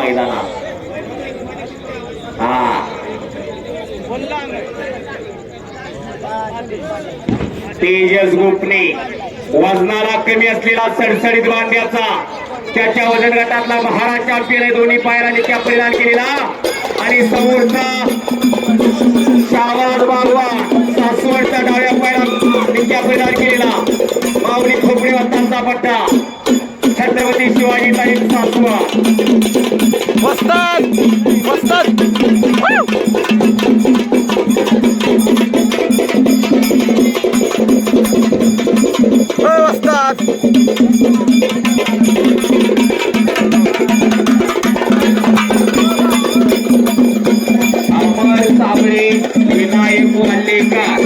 मैदानात. हा तेजस गोपने वजनाला कमी असलेला सडसडीत बांड्याचा त्याच्या वजन गटातला महाराष्ट्र चॅम्पियन आहे. दोन्ही पायाला नित्या परिधान केलेला आणि समोरचा शाबाद बागवान सासवडच्या डाव्या पायाला नित्या परिधान केलेला माऊली खोपडे वस्तांचा पट्टा छत्रपती शिवाजी ताईं सासवड. वस्ताद वस्ताद वस्ताद अमर साबळे विनायक वाल्लेकर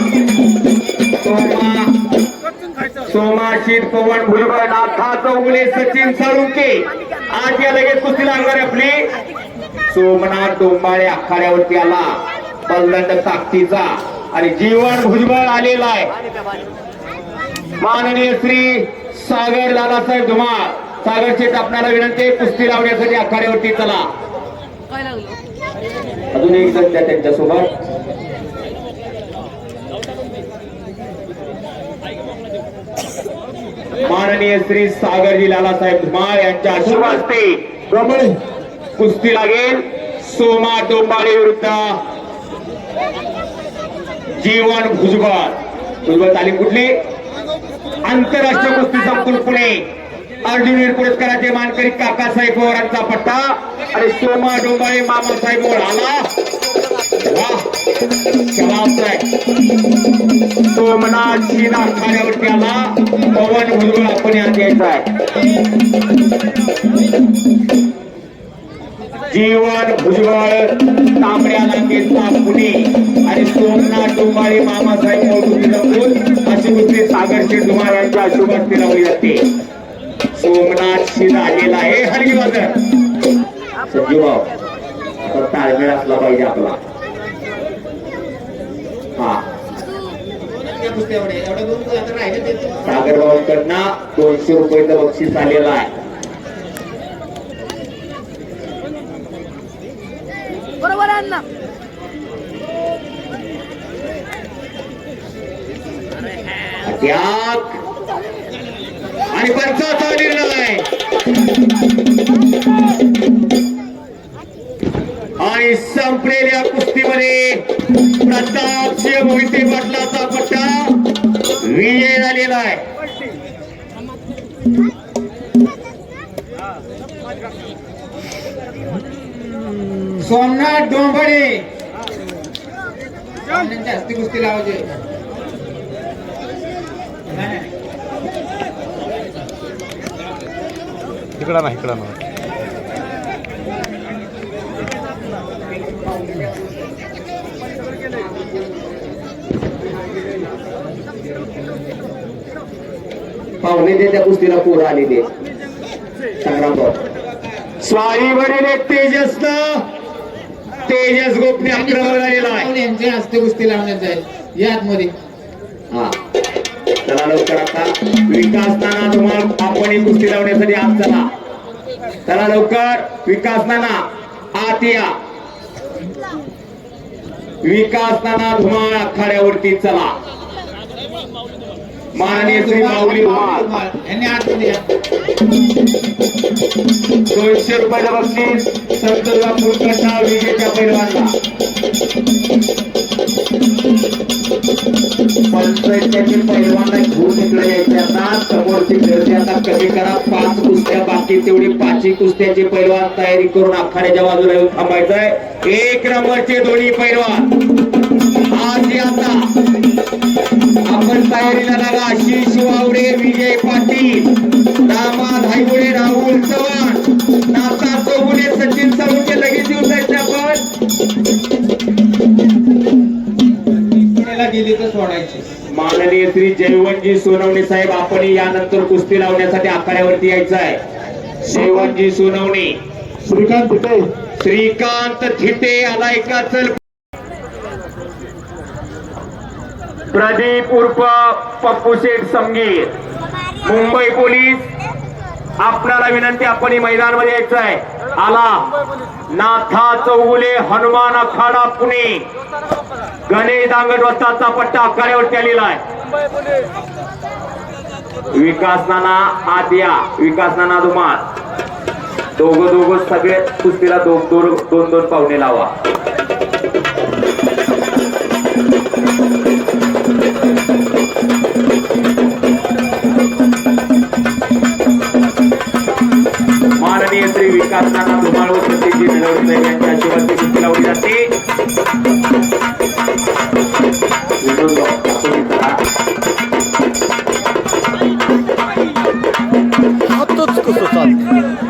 सोमाशीर पवन भुजबळ नाथा चौगुले सचिन साळुंके आज या लगेच कुस्ती लागणार आपली. सोमनाथ डोंबाळे आखाड्यावरती आला बलदंड ताकदीचा आणि जीवन भुजबळ आलेला आहे. माननीय श्री सागर दादासाहेब धुमाळ सागर शेठ आपल्याला विनंती कुस्ती लावण्यासाठी आखाड्यावरती चला. अजून एक जण त्या त्यांच्यासोबत माननीय श्री सागरजी लालासाहेब धुमाळ यांच्या शुभ हस्ते कुस्ती लागेल. सोमा डोंबाळे विरुद्ध जीवन भुजबळ. भुजबळ तालीम कुठली? आंतरराष्ट्रीय कुस्ती संकुल पुणे. अर्जुनवीर पुरस्काराचे मानकरी काकासाहेब पवारांचा पट्टा आणि सोमा डोंबाळे मामासाहेब आला. सोमनाथ शिना आखाड्यावरती आला. पवन भुजबळ आपण यात यायचा आहे. जीवन भुजबळ तांबड्या लांबीचा पुणे आणि सोमनाथ डोंबाळे मामासाहेब अशी कुस्ती सागर शेठ धुमाळ यांच्या शुभ हस्ते लावली जाते. सोमनाथ शिना आलेला आहे. हलगी बाजार संजीवभाऊ आता ताळमेळ असला पाहिजे आपला. हा सागर भाऊंकडनं 200 रुपयाचं बक्षीस आलेलं आहे. बरोबर आहे ना. आणि पंचाचा निर्णय आणि संपलेल्या कुस्तीमध्ये प्रताप सिंह मोहिते पाटलाचा पट्टा विजय झालेला आहे. सोमनाथ डोंबाळे जास्ती कुस्ती लावायची. इकडा ना इकडा ना. पाहुणे ते त्या कुस्तीला पोरं आले ते संग्रामभाऊ. स्वारी वडील तेजस गोपने आक्रमण झालेला आहे. यांचे हस्ते कुस्ती लावण्यात जाईल या आतमध्ये. हा चला लवकर आता विकास नाना धुमाळ आपण कुस्ती लावण्यासाठी आत चला. चला लवकर विकास नाना आत या. विकास नाना धुमाळ आखाड्यावरती चला. माननीय श्री माऊली धुमाळ यांनी आतमध्ये या. 200 रुपयाचं बक्षीस संतोषा पुरस्कार विजेच्या पैलवानला. पंचायतीतील पैलवानला घेऊन इकडे यायचे. आता समोरची गर्दी आता कमी करा. 5 कुस्त्या बाकी तेवढी 5ही कुस्त्याचे पैलवान तयारी करून आखाड्याच्या बाजूला येऊन थांबायचंय. 1 नंबरचे दोन्ही पैलवान आज आता आपण तयारीला लागा. आशिष वावडे विजय पाटील दामाद हायगुडे राहुल चव्हाण नाथा चौगुले सचिन साळुंके लगेच येऊन जायचे. आपण गेली तर सोडायची. माननीय श्री जयवंतजी सोनवणे साहेब आपण यानंतर कुस्ती लावण्यासाठी आखाड्यावरती यायचं आहे. जयवंतजी सोनवणे. श्रीकांत थिटे आलाय का? चल. प्रदीप उर्फ पप्पू शेठ समगीर मुंबई पोलीस आपल्याला विनंती, आपण मैदानामध्ये यायचं आहे. आला नाथा चौगुले हनुमान अखाडा पुणे, गणेश दांगड वस्तादचा पट्टा आखाड्यावरती आलेला आहे. विकास नाना आद्या, विकास नाना धुमाळ, दोघं सगळे कुस्तीला दोन पाहुणे लावा. माननीय श्री विकास नाना धुमाळ व सतीजी नलवडे यांच्या आशीर्वादाने कुस्ती लावली जाते. आताच कसं चालतं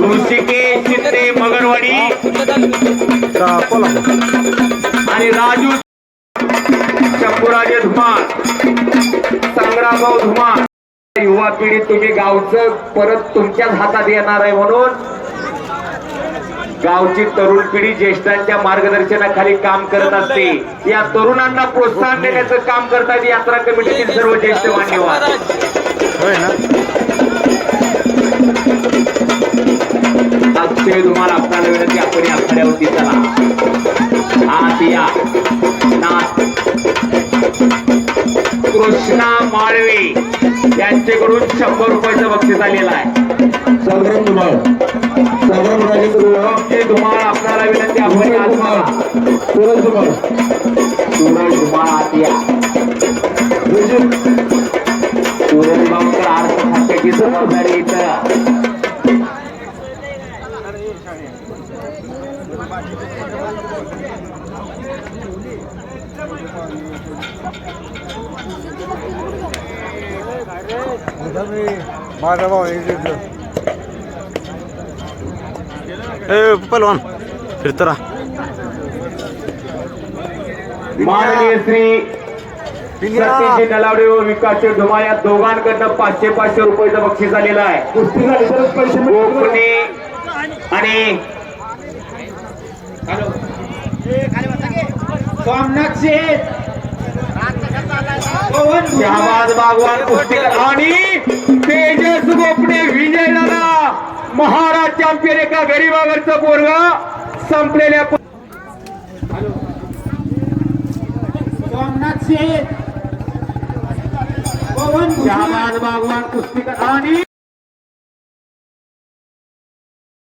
ऋषिकेश चित्रे मगरवाडी आणि राजू शंभूराजे धुमाळ, संग्रामभाऊ धुमाळ. युवा पिढी तुम्ही गावचं परत तुमच्याच हातात येणार आहे, म्हणून गावची तरुण पिढी ज्येष्ठांच्या मार्गदर्शनाखाली काम करत असते. या तरुणांना प्रोत्साहन देण्याचं काम करतात यात्रा कमिटीतील सर्व ज्येष्ठ मान्यवर. अक्षय तुम्हाला आपल्याला विनंती, आपण या आखाड्यावरती चला. आत या. कृष्णा माळवे यांच्याकडून 100 रुपयाचं बक्षीस आलेलं आहे. संग्राम धुमाळ, अक्षय धुमाळ आपल्याला विनंती, आपण आत चला. सूरज धुमाळ, सूरज धुमाळ आत या. सूरज भाऊंकर अर्थ खात्याची जबाबदारी इथं. माझा भाऊ पलवान फिरतो रा. माननीय श्री सतीजी नलावडे व विकास धुमाळ या दोघांकडनं 500 रुपयाचं बक्षीस आलेलं आहे. कुस्ती झाली तरच पैसे मिळतील. कोकणी आणि सोमनाथ शेठ, शहाबाज बागवान कुस्तीकर आणि तेजस गोपणे विजय दादा महाराज चॅम्पियन. एका गरीबावरचं पोरगा संपलेल्या सोमनाथ शेठ, शहाबाज बागवान कुस्तीकर आणि